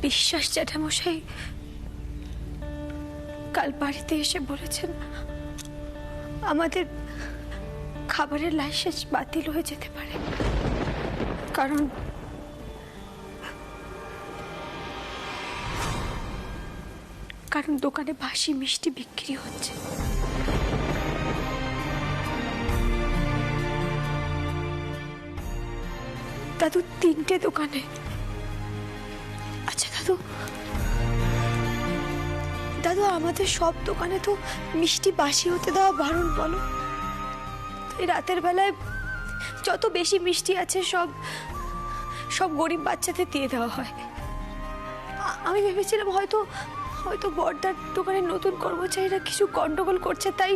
বিশ্বাস জ্যাঠামশাই কাল বাড়িতে এসে বলেছেন আমাদের খাবারের লাইসেন্স বাতিল হয়ে যেতে পারে, কারণ দোকানে বাসি মিষ্টি বিক্রি হচ্ছে। দাদু, 3টে দোকানে। আচ্ছা দাদু আমাদের সব দোকানে তো মিষ্টি বাসি হতে দেওয়া বারণ, বলো? এই রাতের বেলায় যত বেশি মিষ্টি আছে সব গরিব বাচ্চাদের দিয়ে দেওয়া হয়। আমি ভেবেছিলাম হয়তো বড়দার দোকানের নতুন কর্মচারীরা কিছু গন্ডগোল করছে, তাই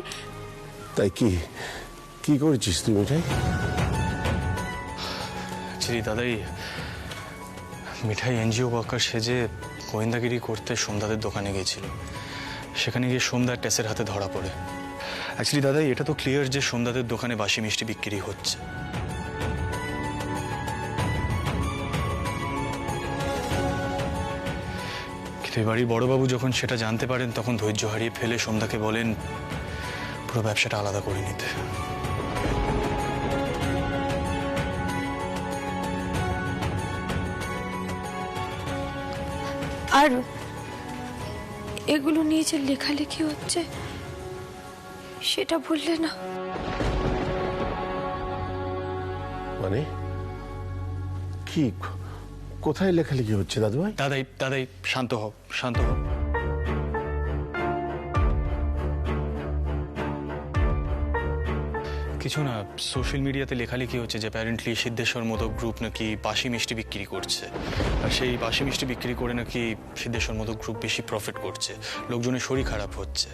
কি করেছিস তুই মিঠাই? দাদাই মিঠাই এনজিও ওয়ার্কার সেজে গোয়েন্দাগিরি করতে সোমদাদের দোকানে গিয়েছিল। সেখানে গিয়ে সোমদার টেসের হাতে ধরা পড়ে। অ্যাকচুয়ালি দাদাই এটা তো ক্লিয়ার যে সোমদাদের দোকানে বাসি মিষ্টি বিক্রি হচ্ছে। কিন্তু এবারই বড়বাবু যখন সেটা জানতে পারেন তখন ধৈর্য হারিয়ে ফেলে সোমদাকে বলেন পুরো ব্যবসাটা আলাদা করে নিতে। আর এগুলো নিয়ে যে লেখালেখি হচ্ছে সেটা বললে না? মানে কি, কোথায় লেখালেখি হচ্ছে দাদু ভাই? দাদাই শান্ত হও। কিছু না, সোশ্যাল মিডিয়াতে লেখালেখি হচ্ছে যে অ্যাপারেন্টলি সিদ্ধেশ্বর মোদক গ্রুপ নাকি বাসি মিষ্টি বিক্রি করছে, আর সেই বাসি মিষ্টি বিক্রি করে নাকি সিদ্ধেশ্বর মোদক গ্রুপ বেশি প্রফিট করছে, লোকজনের শরীর খারাপ হচ্ছে।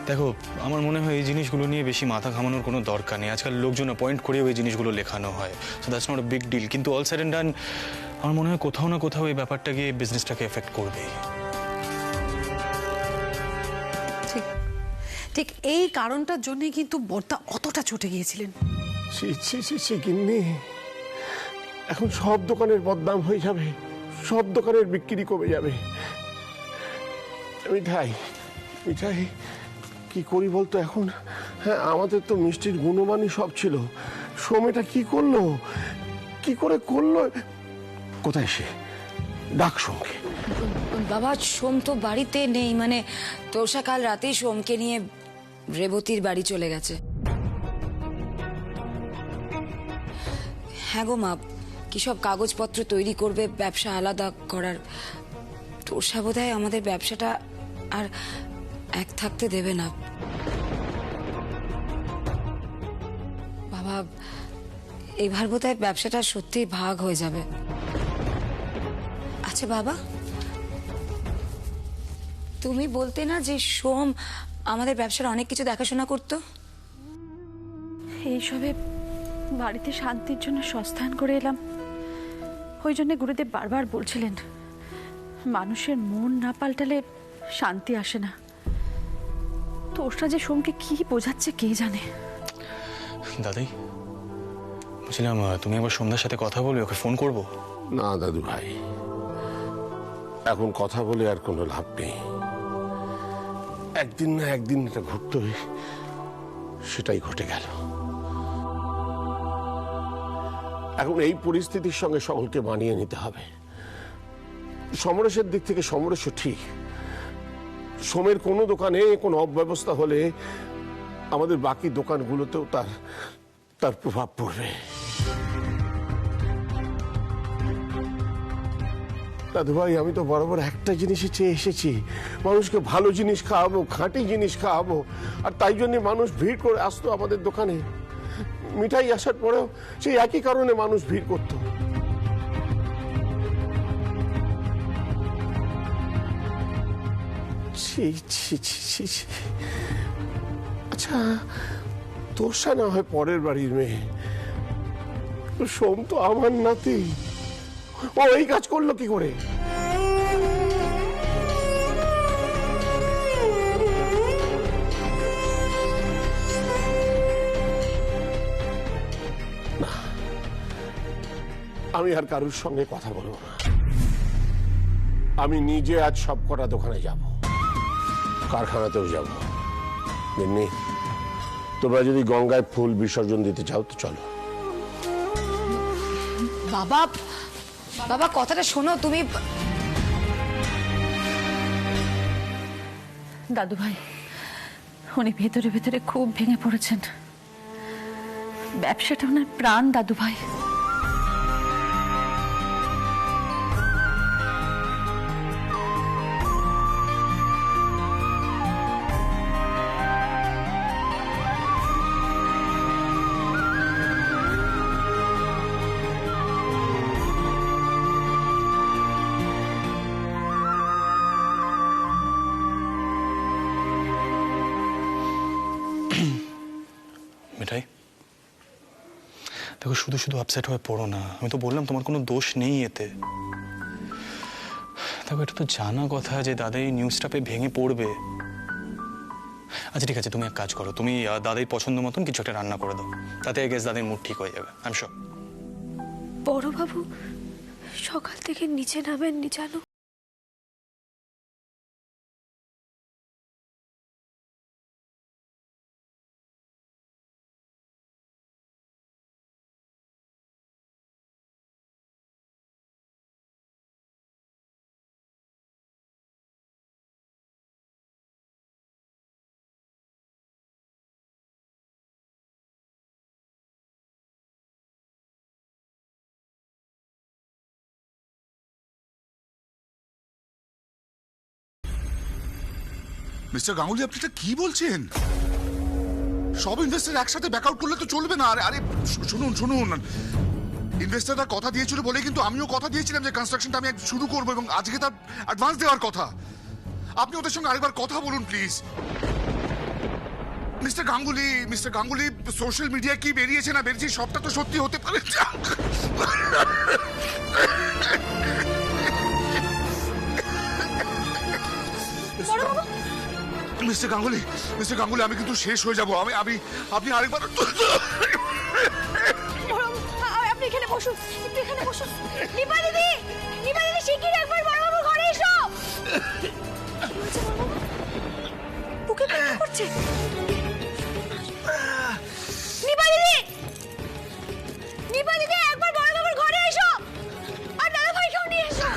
দেখো, আমার মনে হয় এই জিনিসগুলো নিয়ে বেশি মাথা ঘামানোর কোনো দরকার নেই। আজকাল লোকজন পয়েন্ট করেও এই জিনিসগুলো লেখানো হয়, so that's not a big deal. কিন্তু অল সাইড অ্যান্ড ডান আমার মনে হয় কোথাও না কোথাও এই ব্যাপারটা গিয়ে বিজনেসটাকে এফেক্ট করবেই। ঠিক এই কারণটার জন্যই কিন্তু বড়দা অতটা চটে গিয়েছিলেন। গিন্নি, এখন সব দোকানের বদনাম হয়ে যাবে, সব দোকানের বিক্রি কমে যাবে। মিঠাই কি করি বলতো এখন? হ্যাঁ, আমাদের তো মিষ্টির গুণমানই সব ছিল। সোমেটা কি করলো, কি করে করলো? কোথায় সে? ডাক সোমকে। বাবা, সোম তো বাড়িতে নেই, মানে তোষা কাল রাতেই সোমকে নিয়ে রেবতীর বাড়ি চলে গেছে। হ্যাঁ গো মা, কি সব কাগজপত্র তৈরি করবে ব্যবসা আলাদা করার। তোষা বোধহয় আমাদের ব্যবসাটা আর এক থাকতে দেবে না। বাবা, এবার বোধহয় ব্যবসাটা সত্যি ভাগ হয়ে যাবে। আচ্ছা বাবা, তুমি বলতে না যে সোম আমাদের ব্যবসার অনেক কিছু দেখাশোনা করতো? এইসবে বাড়িতে শান্তির জন্য সস্থান করে এলাম, ওই জন্য গুরুদেব বারবার বলছিলেন মানুষের মন না পাল্টালে শান্তি আসে না। তো ওটা যে সোমকে কি বোঝাচ্ছে কে জানে। দাদাই বলছিলাম, তুমি একবার সন্ধ্যার সাথে কথা বলে ওকে ফোন করবো? না দাদু ভাই, এখন কথা বলে আর কোনো লাভ নেই। একদিন না একদিন এটা ঘটতই, সেটাই ঘটে গেল। এখন এই পরিস্থিতির সঙ্গে সকলকে মানিয়ে নিতে হবে। সমরেশের দিক থেকে সমরেশ ঠিক, সোমের কোনো দোকানে কোনো অব্যবস্থা হলে আমাদের বাকি দোকানগুলোতেও তার প্রভাব পড়বে। দাদু ভাই, আমি তো বরাবর একটা জিনিসই চেয়ে এসেছি, মানুষকে ভালো জিনিস খাওয়াবো, খাঁটি জিনিস খাওয়াবো। আর তাই জন্য মানুষ ভিড় করে আসতো আমাদের দোকানে। মিঠাই আসার পরেও সেই একই কারণে মানুষ ভিড় করত। আচ্ছা, তোষা না হয় পরের বাড়ির মেয়ে, সোম তো আমার নাতি, ও এই কাজ করলো কি করে? আমি আর কারোর সঙ্গে কথা বলবো না। আমি নিজে আজ সব কটা দোকানে যাব, কারখানাতেও যাব। গিন্নি, তোমরা যদি গঙ্গায় ফুল বিসর্জন দিতে চাও তো চলো। বাবা বাবা কথাটা শোনো তুমি। দাদু ভাই উনি ভেতরে ভেতরে খুব ভেঙে পড়েছেন। ব্যবসাটা ওনার প্রাণ দাদু ভাই। মিঠাই, দেখো শুধু শুধু আপসেট হয়ে পড়ো না। আমি তো বললাম তোমার কোনো দোষ নেই এতে। দেখো এটা তো জানা কথা যে দাদা এই নিউজটা পেয়ে ভেঙে পড়বে। আচ্ছা ঠিক আছে, তুমি এক কাজ করো, তুমি দাদাই পছন্দ মতন কিছু একটা রান্না করে দাও, তাতে আই গেস দাদার মুড ঠিক হয়ে যাবে। I am sure. বড়বাবু সকাল থেকে নিচে নামেননি জানো। মিস্টার গাঙ্গুলি, আপনি এটা কি বলছেন? সব ইনভেস্টার একসাথে ব্যাকআউট করলে তো চলবে না। আরে শুনুন, ইনভেস্টাররা কথা দিয়েছিল বলে কিন্তু আমিও কথা দিয়েছিলাম যে কনস্ট্রাকশনটা আমি শুরু করবো এবং আজকে তার অ্যাডভান্স দেওয়ার কথা। আপনি ওদের সঙ্গে আরেকবার কথা বলুন please. Mister Ganguly, social media কি বেরিয়েছে না বেরিয়েছে সবটা তো সত্যি হতে পারে। মিস্টার গাঙ্গুলি, আমি কিন্তু শেষ হয়ে যাবো। আপনি আরেকবার আপনি এখানে বসুন, একটু এখানে বসুন। নিপা দিদি শিগগির একবার বড়বাবু ঘরে এসো। কি হয়েছে বড়বাবু? বুকে ব্যথা করছে। নিপা দিদি একবার বড়বাবুর ঘরে এসো। আর দাদা ভাইকেও নিয়ে এসো।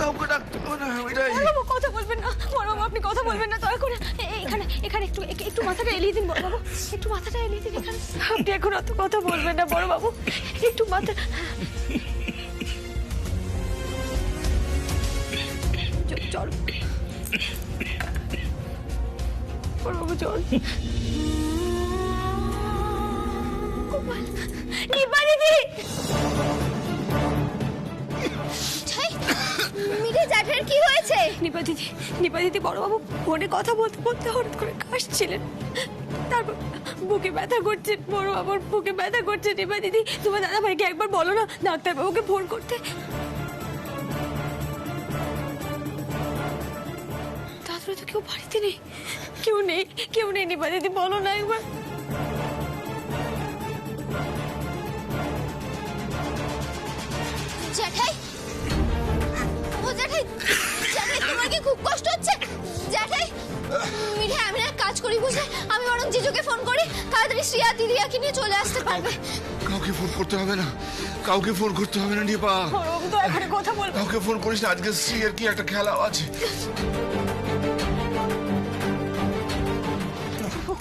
বড়বাবু কথা বলবেন না, বড়বাবু আপনি কথা বলবেন না দয়া করে। এখানে একটু মাথাটা এলিয়ে দিন বড়বাবু, একটু মাথাটা এলিয়ে দিন এখানে। আপনি এখন অত কথা বলবেন না বড়বাবু, একটু মাথা। চল বড়বাবু চল। গোপাল, নিপা দিদি। জ্যাঠের কি হয়েছে? নিপা দিদি বড়বাবু ফোনে কথা বলতে বলতে হঠাৎ করে কাশছিলেন, তারপর বুকে ব্যথা করছে। বড়বাবুর বুকে ব্যথা করছে। নিপা দিদি তোমার দাদা ভাইকে একবার বলো না ডাক্তারবাবুকে ফোন করতে। তারপরে তো কেউ বাড়িতে নেই, কেউ নেই নিপা দিদি বলো না একবার। জ্যাঠাই, ও জ্যাঠাই, তোমার কি খুব কষ্ট হচ্ছে? জ্যাঠাই, মিঠে আমি এক কাজ করি বুঝলে, আমি বরং জিজুকে ফোন করি, তাড়াতাড়ি শ্রিয়া দিদিয়াকে নিয়ে চলে আসতে পারবে। কাউকে ফোন করতে হবে না নিপা। বড়বাবু তো এখানে কথা বলবো। কাউকে ফোন করিস না, আজকে শ্রীয়ের কি একটা খেলা আছে।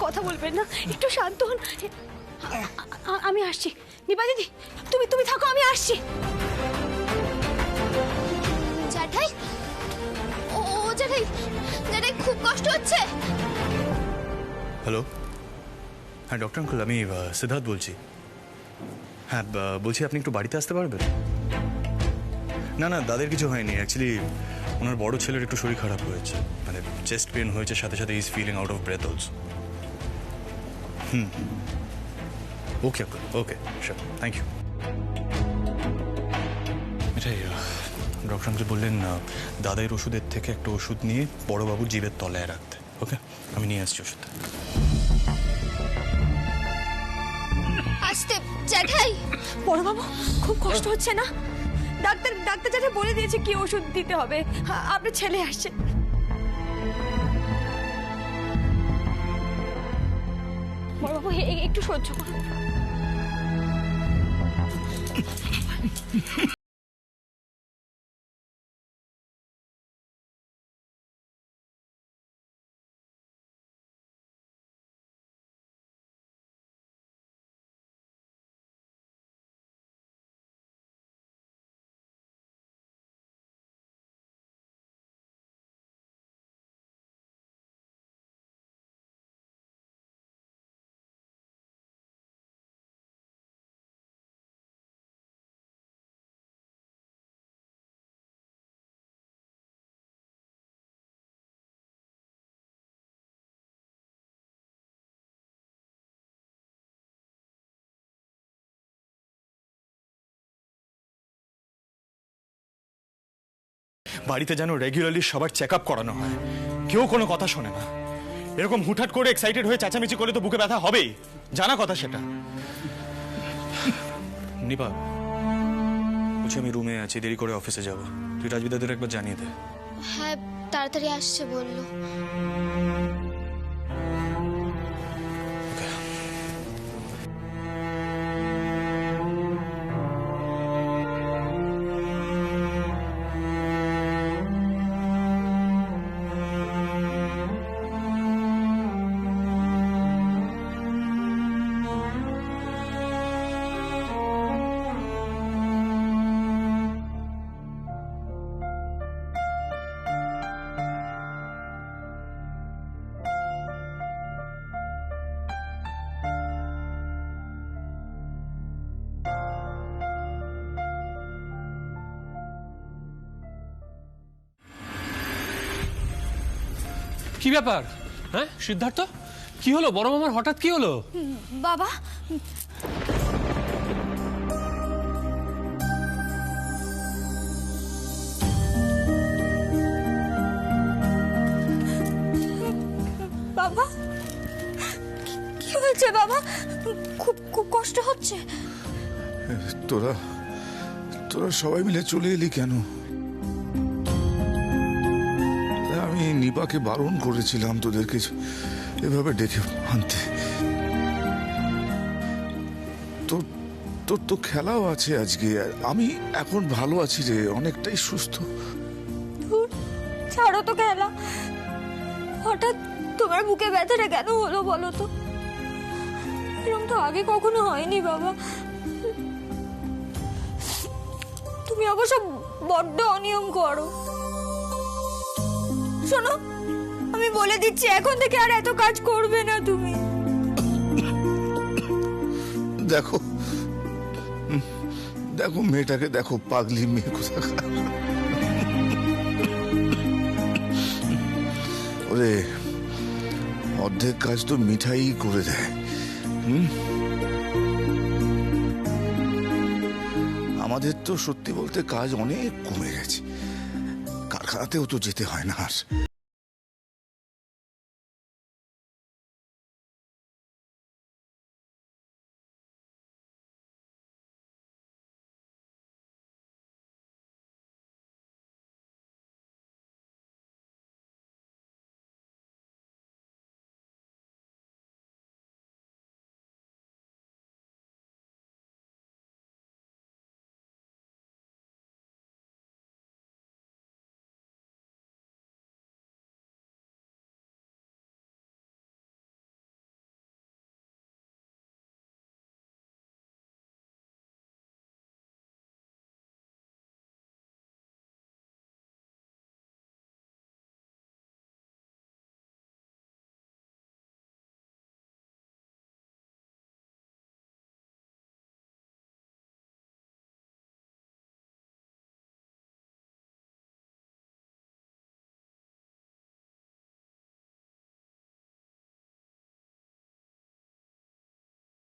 কথা বলবেন না, একটু শান্ত হন। আমি আসছি। নিপা দিদি তুমি থাকো, আমি আসছি। জ্যাঠাই, ও জ্যাঠাই খুব কষ্ট হচ্ছে। হ্যালো, হ্যাঁ ডক্টর আঙ্কেল, আমি সিদ্ধার্থ বলছি। হ্যাঁ বলছি আপনি একটু বাড়িতে আসতে পারবেন? না দাদের কিছু হয়নি, অ্যাকচুয়ালি ওনার বড় ছেলের একটু শরীর খারাপ হয়েছে, মানে চেস্ট পেন হয়েছে, সাথে সাথে is feeling out of breath also. Okay uncle, okay sure, thank you. এটাই ডক্টর আঙ্কেল বললেন দাদাইয়ের ওষুধের থেকে একটা ওষুধ নিয়ে বড়বাবুর জিভের তলায় রাখতে। ওকে, আমি নিয়ে আসছি ওষুধ। আসতে জ্যাঠাই। বড়বাবু খুব কষ্ট হচ্ছে না? ডাক্তার যেটা বলে দিয়েছে কি ওষুধ দিতে হবে। আপনার ছেলে আসছে। বড়বাবু একটু সহ্য করুন। বাড়িতে যেন রেগুলারলি সবার চেক আপ করানো হয়, কেউ কোনো কথা শোনে না। এরকম হুটহাট করে এক্সাইটেড হয়ে চেঁচামেচি করলে তো বুকে ব্যথা হবেই, জানা কথা সেটা। নিপা বলছি আমি রুমে আছি, দেরি করে অফিসে যাব, তুই রাজবিদাদের একবার জানিয়ে দে। হ্যাঁ তাড়াতাড়ি আসছে বললো। কি ব্যাপার? হ্যাঁ সিদ্ধার্থ, কি হলো? বড় মামার হঠাৎ কি হলো? বাবা বাবা কি হয়েছে বাবা? খুব খুব কষ্ট হচ্ছে। তোরা সবাই মিলে চলে এলি কেন? আমি নিপাকে বারণ করেছিলাম তোদেরকে এভাবে ডেকে আনতে। তোর তো খেলাও আছে আজকে। আমি এখন ভালো আছি রে, অনেকটাই সুস্থ। ছাড়ো তো খেলা, হঠাৎ তোমার বুকে ব্যথাটা কেন হলো বলো তো? এরকম তো আগে কখনো হয়নি বাবা। তুমি অবশ্য বড্ড অনিয়ম করো। শোনো, আমি বলে দিচ্ছি এখন থেকে আর এত কাজ করবে না তুমি। দেখো মেয়েটাকে দেখো, পাগলি মেয়ে কোথাকার। ওরে অর্ধেক কাজ তো মিঠাই করে দেয়। আমাদের তো সত্যি বলতে কাজ অনেক কমে গেছে, কারখানাতেও তো যেতে হয় না আর।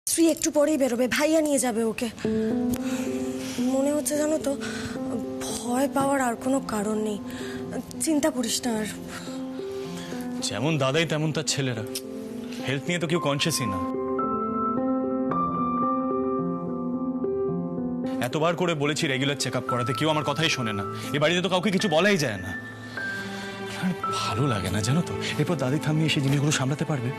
শ্রী একটু পরেই বেরোবে, ভাইয়া নিয়ে যাবে ওকে। মনে হচ্ছে জানো তো, ভয় পাওয়ার আর কোনো কারণ নেই। চিন্তা করিস না আর। যেমন দাদাই তেমন তার ছেলেরা, হেলথ নিয়ে তো কেউ কনসিয়াসই না। এতবার করে বলেছি রেগুলার চেক আপ করাতে, কেউ আমার কথাই শোনে না। এ বাড়িতে তো কাউকে কিছু বলাই যায় না। আর ভালো লাগে না জানো তো। এরপর দাদি থামিয়ে এসে জিনিসগুলো সামলাতে পারবে।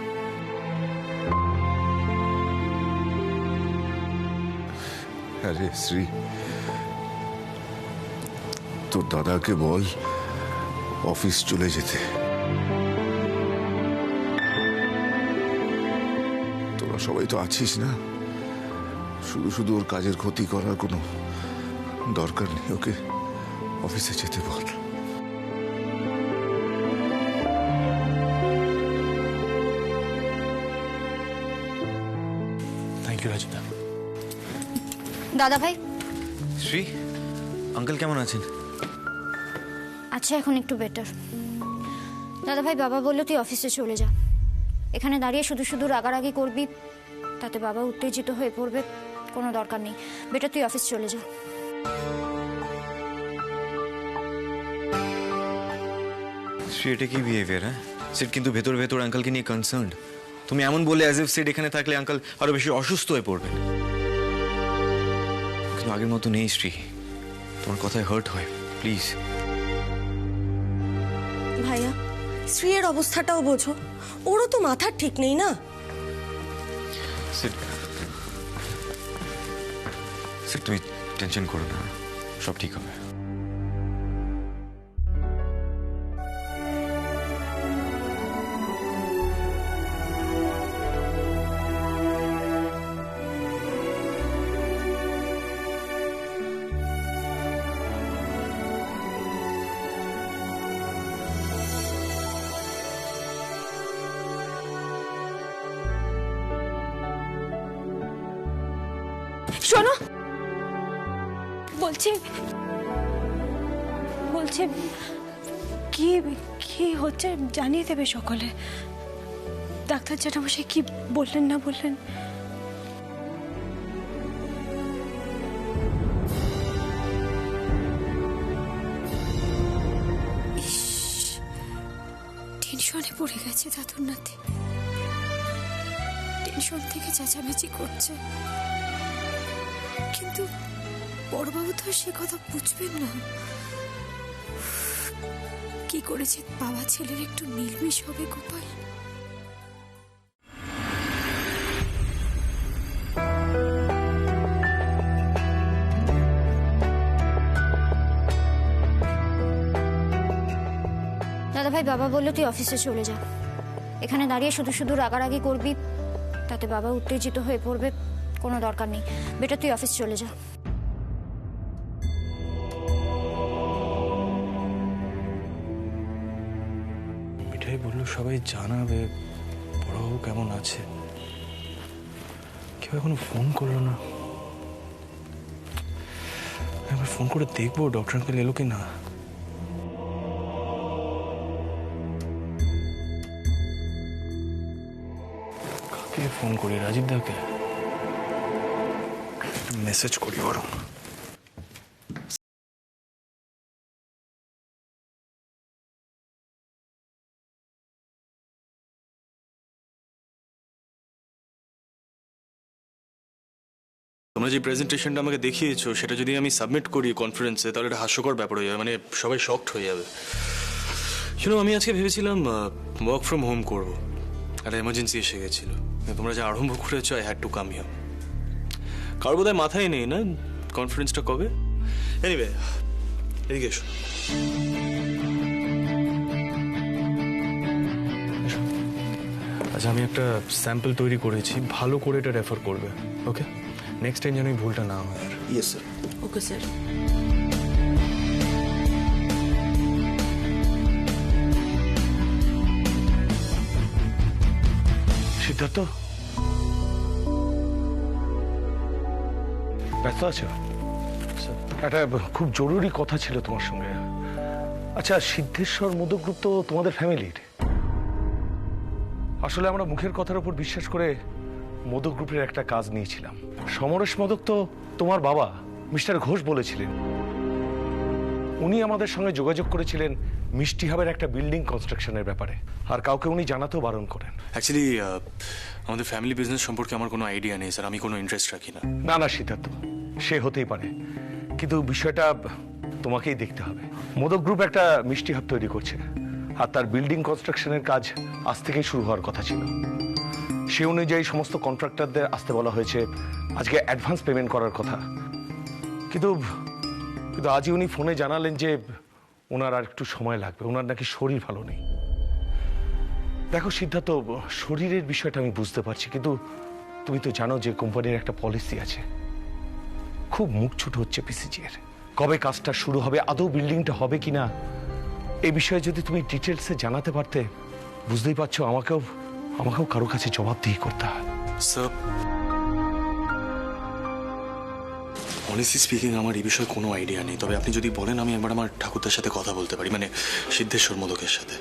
আরে শ্রী, তোর দাদাকে বল অফিস চলে যেতে। তোরা সবাই তো আছিস না, শুধু শুধু ওর কাজের ক্ষতি করার কোনো দরকার নেই। ওকে অফিসে যেতে বল। Thank you রাজুদা। দাদা ভাই শ্রী, আঙ্কেল কেমন আছেন? আচ্ছা, এখন একটু বেটার। দাদা ভাই, বাবা বললো তুই অফিসে চলে যা। এখানে দাঁড়িয়ে শুধু শুধু রাগারাগি করবি, তাতে বাবা উত্তেজিত হয়ে পড়বে, কোনো দরকার নেই। বেটার তুই অফিস চলে যা। শ্রী, এটা কি বিহেভিয়ার? হ্যাঁ, সিট কিন্তু ভেতর ভেতর আঙ্কেলকে নিয়ে কনসার্নড। তুমি এমন বলে অ্যাজ ইফ সিট এখানে থাকলে আঙ্কেল আরো বেশি অসুস্থ হয়ে পড়বেন। কিন্তু আগের মতো নেই শ্রী, তোমার কথায় হার্ট হয়। প্লিজ ভাইয়া, শ্রীয়ের অবস্থাটাও বোঝো, ওরও তো মাথার ঠিক নেই না। সিট, সিট, তুমি টেনশন করো না, সব ঠিক হবে। শোনো, বলছি বলছি কি কি হচ্ছে জানিয়ে দেবে সকলে। ডাক্তার জ্যাঠামশাই কি বললেন না বললেন? টেনশনে পড়ে গেছে দাদুর নাতি, টেনশন থেকে চেঁচামেচি করছে। কিন্তু বড়বাবু তো সে কথা বুঝবেন না। কি করেছে বাবা ছেলের একটু মিলমিশ হবে গোপাল। দাদা ভাই, বাবা বললো তুই অফিসে চলে যা। এখানে দাঁড়িয়ে শুধু শুধু রাগারাগি করবি, তাতে বাবা উত্তেজিত হয়ে পড়বে, কোনো দরকার নেই। বেটার তুই অফিস চলে যা। মিঠাই বললো সবাই জানাবে বড়বাবু কেমন আছে। কেউ এখনো ফোন করলো না। একবার ফোন করে দেখবো ডক্টর আঙ্কেল এলো কি না। কাকে ফোন করি? রাজীব দাকে মেসেজ করি বরং। তোমরা যে প্রেজেন্টেশনটা আমাকে দেখিয়েছো সেটা যদি আমি সাবমিট করি কনফারেন্সে, তাহলে এটা হাস্যকর ব্যাপার হয়ে যাবে, মানে সবাই শকড হয়ে যাবে। শুনো, আমি আজকে ভেবেছিলাম ওয়ার্ক ফ্রম হোম করবো, একটা এমার্জেন্সি এসে গেছিল। তোমরা যে আরম্ভ করেছো, I had to come here. কারোর বোধহয় মাথায় নেই না কনফারেন্সটা কবে। এনিওয়ে, এদিকে এসো। আচ্ছা, আমি একটা স্যাম্পল তৈরি করেছি, ভালো করে এটা রেফার করবে, ওকে? নেক্সট টাইম যেন এই ভুলটা না হয়। Yes sir. Okay sir. Siddharth, ব্যস্ত আছো? একটা খুব জরুরি কথা ছিল তোমার সঙ্গে। আচ্ছা, সিদ্ধেশ্বর মোদক গ্রুপ তো তোমাদের ফ্যামিলির। আসলে আমরা মুখের কথার উপর বিশ্বাস করে মোদক গ্রুপের একটা কাজ নিয়েছিলাম। সমরেশ মোদক তো তোমার বাবা মিস্টার ঘোষ বলেছিলেন। উনি আমাদের সঙ্গে যোগাযোগ করেছিলেন মিষ্টি হাবের একটা বিল্ডিং কনস্ট্রাকশনের ব্যাপারে, আর কাউকে উনি জানাতেও বারণ করেন। অ্যাকচুয়ালি আমাদের ফ্যামিলি বিজনেস সম্পর্কে আমার কোনো আইডিয়া নেই স্যার, আমি কোনো ইন্টারেস্ট রাখি না। না না সিদ্ধার্থ, সে হতেই পারে, কিন্তু বিষয়টা তোমাকেই দেখতে হবে। মোদক গ্রুপ একটা মিষ্টি হাব তৈরি করছে, আর তার বিল্ডিং কনস্ট্রাকশনের কাজ আজ থেকেই শুরু হওয়ার কথা ছিল। সে অনুযায়ী সমস্ত কন্ট্রাক্টরদের আসতে বলা হয়েছে, আজকে অ্যাডভান্স পেমেন্ট করার কথা। কিন্তু আজই উনি ফোনে জানালেন যে ওনার আর একটু সময় লাগবে, ওনার নাকি শরীর ভালো নেই। দেখো সিদ্ধার্থ, শরীরের বিষয়টা আমি বুঝতে পারছি, কিন্তু তুমি তো জানো যে কোম্পানির একটা পলিসি আছে। খুব মুখ ছোট হচ্ছে পিসিজি এর। কবে কাজটা শুরু হবে, আদৌ বিল্ডিংটা হবে কিনা, এই বিষয়ে যদি তুমি ডিটেলসে জানাতে পারতে, বুঝতেই পারছো আমাকেও কারো কাছে জবাবদিহি করতে হয়। স্যার, অনেস্টলি স্পিকিং আমার এই বিষয়ে কোনো আইডিয়া নেই, তবে আপনি যদি বলেন আমি একবার আমার ঠাকুরদার সাথে কথা বলতে পারি, মানে সিদ্ধেশ্বর মোদকের সাথে।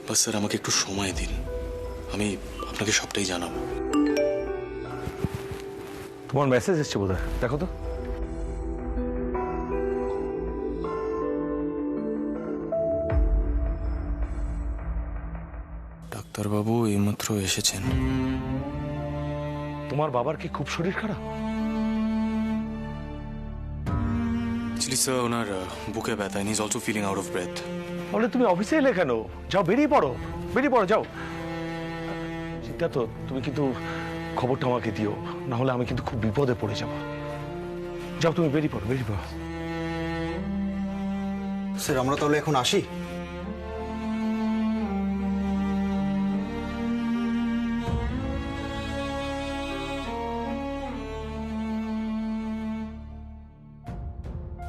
বাস স্যার, আমাকে একটু সময় দিন, আমি আপনাকে সবটাই জানাবো। তোমার মেসেজ এসছে বোধহয়, দেখো তো। ডাক্তারবাবু এইমাত্র এসেছেন। তোমার বাবার কি খুব শরীর খারাপ? স্যার, ওনার বুকে ব্যথা, is also feeling out of breath. তাহলে তুমি অফিসে এলে কেন? যাও, বেরিয়ে পড়ো যাও। সিদ্ধার্থ, তুমি কিন্তু খবরটা আমাকে দিও, না হলে আমি কিন্তু খুব বিপদে পড়ে যাব। যাও, তুমি বেরিয়ে পড়ো। স্যার, আমরা তাহলে এখন আসি।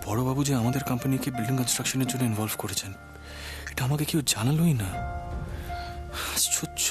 বড়বাবু যে আমাদের কোম্পানিকে বিল্ডিং কনস্ট্রাকশনের জন্য ইনভলভ করেছেন, এটা আমাকে কেউ জানালোই না। আশ্চর্য।